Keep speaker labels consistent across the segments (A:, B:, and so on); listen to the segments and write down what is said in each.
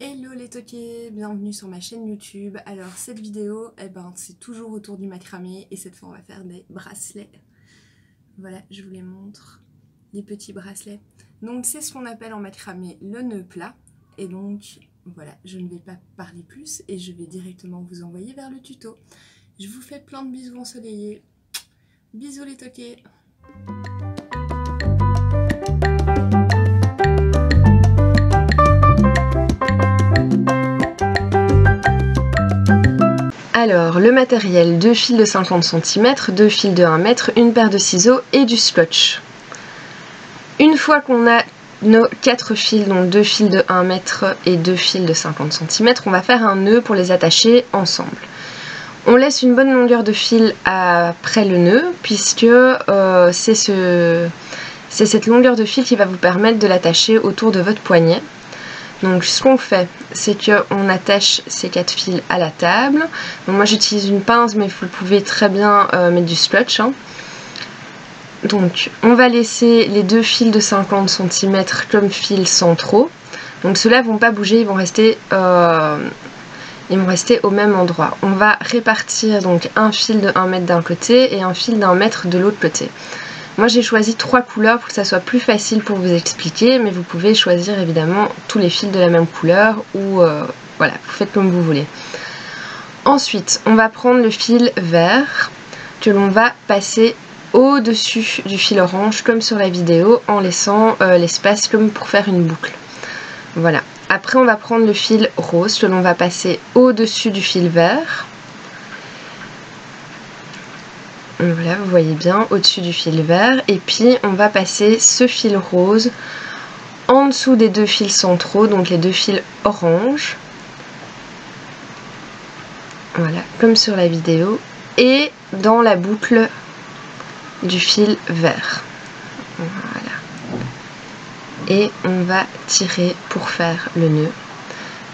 A: Hello les toqués, bienvenue sur ma chaîne YouTube. Alors cette vidéo, c'est toujours autour du macramé et cette fois on va faire des bracelets. Voilà, je vous les montre, les petits bracelets. Donc c'est ce qu'on appelle en macramé le nœud plat. Et donc voilà, je ne vais pas parler plus et je vais directement vous envoyer vers le tuto. Je vous fais plein de bisous ensoleillés. Bisous les toqués. Alors, le matériel, 2 fils de 50 cm, 2 fils de 1 mètre, une paire de ciseaux et du scotch. Une fois qu'on a nos 4 fils, donc 2 fils de 1 mètre et 2 fils de 50 cm, on va faire un nœud pour les attacher ensemble. On laisse une bonne longueur de fil après le nœud, puisque c'est cette longueur de fil qui va vous permettre de l'attacher autour de votre poignet. Donc ce qu'on fait, c'est qu'on attache ces 4 fils à la table. Donc moi j'utilise une pince, mais vous pouvez très bien mettre du scotch. Donc on va laisser les 2 fils de 50 cm comme fils centraux. Donc ceux-là ne vont pas bouger, ils vont rester au même endroit. On va répartir donc un fil de 1 mètre d'un côté et un fil d'1 mètre de l'autre côté. Moi j'ai choisi 3 couleurs pour que ça soit plus facile pour vous expliquer, mais vous pouvez choisir évidemment tous les fils de la même couleur ou voilà, vous faites comme vous voulez. Ensuite, on va prendre le fil vert que l'on va passer au-dessus du fil orange comme sur la vidéo en laissant l'espace comme pour faire une boucle. Voilà. Après on va prendre le fil rose que l'on va passer au-dessus du fil vert. Voilà, vous voyez bien, au-dessus du fil vert. Et puis, on va passer ce fil rose en dessous des 2 fils centraux, donc les 2 fils orange. Voilà, comme sur la vidéo. Et dans la boucle du fil vert. Voilà. Et on va tirer pour faire le nœud.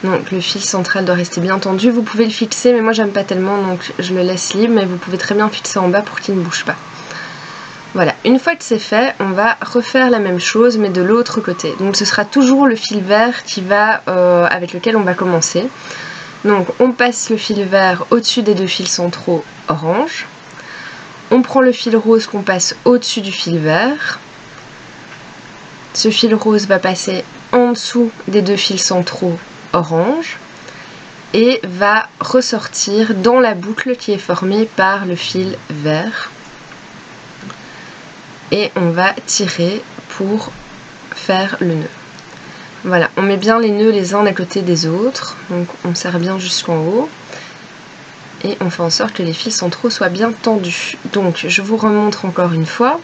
A: Donc le fil central doit rester bien tendu, vous pouvez le fixer mais moi j'aime pas tellement donc je le laisse libre, mais vous pouvez très bien fixer en bas pour qu'il ne bouge pas. Voilà, une fois que c'est fait, on va refaire la même chose mais de l'autre côté. Donc ce sera toujours le fil vert qui va, avec lequel on va commencer. Donc on passe le fil vert au-dessus des 2 fils centraux orange. On prend le fil rose qu'on passe au-dessus du fil vert. Ce fil rose va passer en dessous des 2 fils centraux orange et va ressortir dans la boucle qui est formée par le fil vert et on va tirer pour faire le nœud. Voilà, on met bien les nœuds les uns à côté des autres, donc on serre bien jusqu'en haut et on fait en sorte que les fils centraux soient bien tendus. Donc je vous remontre encore une fois.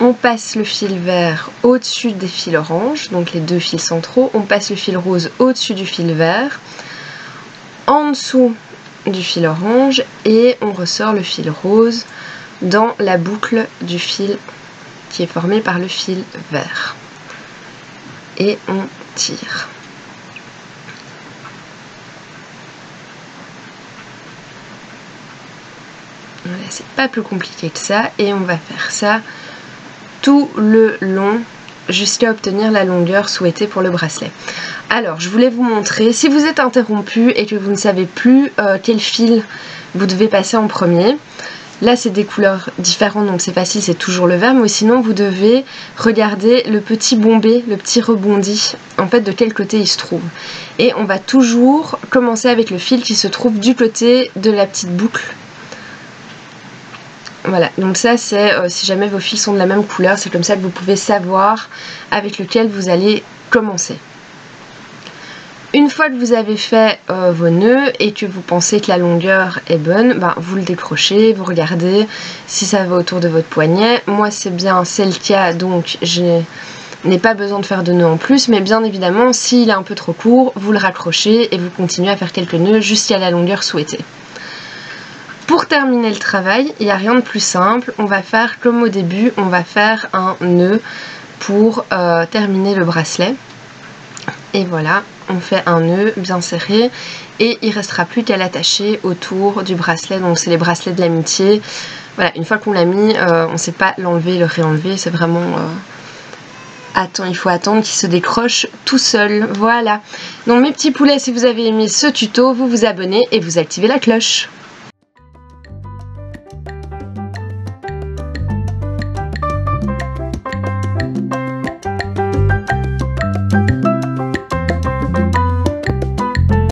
A: On passe le fil vert au-dessus des fils orange, donc les 2 fils centraux. On passe le fil rose au-dessus du fil vert, en dessous du fil orange, et on ressort le fil rose dans la boucle du fil qui est formée par le fil vert. Et on tire. Voilà, c'est pas plus compliqué que ça, et on va faire ça tout le long jusqu'à obtenir la longueur souhaitée pour le bracelet. Alors je voulais vous montrer, si vous êtes interrompu et que vous ne savez plus quel fil vous devez passer en premier, là c'est des couleurs différentes donc c'est facile, c'est toujours le vert, mais sinon vous devez regarder le petit bombé, le petit rebondi, en fait de quel côté il se trouve. Et on va toujours commencer avec le fil qui se trouve du côté de la petite boucle. Voilà, donc ça c'est si jamais vos fils sont de la même couleur, c'est comme ça que vous pouvez savoir avec lequel vous allez commencer. Une fois que vous avez fait vos nœuds et que vous pensez que la longueur est bonne, vous le décrochez, vous regardez si ça va autour de votre poignet. Moi c'est bien, c'est le cas, donc je n'ai pas besoin de faire de nœuds en plus, mais bien évidemment s'il est un peu trop court, vous le raccrochez et vous continuez à faire quelques nœuds jusqu'à la longueur souhaitée. Pour terminer le travail, il n'y a rien de plus simple, on va faire comme au début, on va faire un nœud pour terminer le bracelet. Et voilà, on fait un nœud bien serré et il ne restera plus qu'à l'attacher autour du bracelet, donc c'est les bracelets de l'amitié. Voilà, une fois qu'on l'a mis, on ne sait pas l'enlever, le réenlever, c'est vraiment Attends, il faut attendre qu'il se décroche tout seul. Voilà. Donc mes petits poulets, si vous avez aimé ce tuto, vous vous abonnez et vous activez la cloche.